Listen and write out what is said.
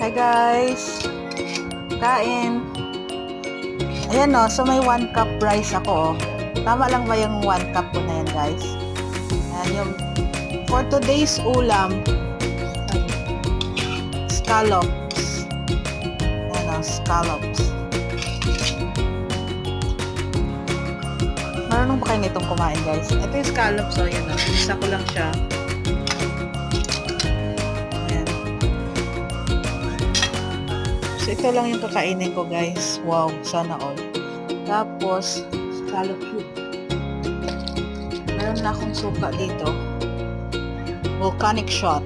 Hi guys! Kain! Ayan o, so may 1 cup rice ako o. Tama lang ba yung 1 cup ko na yan guys? Ayan yung for today's ulam, scallops. Ayan o, scallops. Marunong ba kayo nitong kumain guys? Ito yung scallops o, yan o. Isa ko lang siya. So, ito lang yung kakainin ko guys. Wow, sana all. Tapos, scallop cube. Meron na akong suka dito. Volcanic shot.